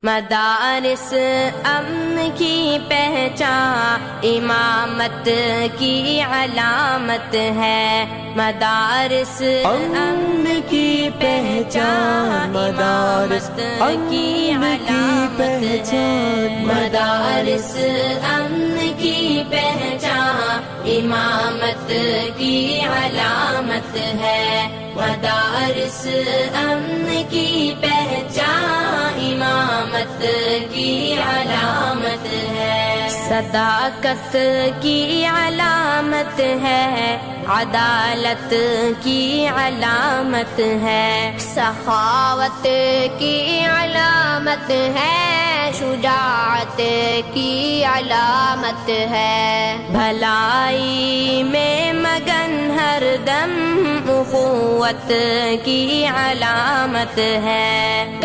मदारिस अमन की पहचान, इमामत की अलामत है। मदारिस अमन की पहचान, मदारिस की अलामत है। मदारिस अमन की पहचान, इमामत की अलामत है। मदारिस अमन की पहचान, इमामत की अलामत है। सदाकत की अलामत है, अदालत की अलामत है। सखावत की अलामत है, शुजाअत की अलामत है। भलाई में मगन हरदम, उखुवत की अलामत है।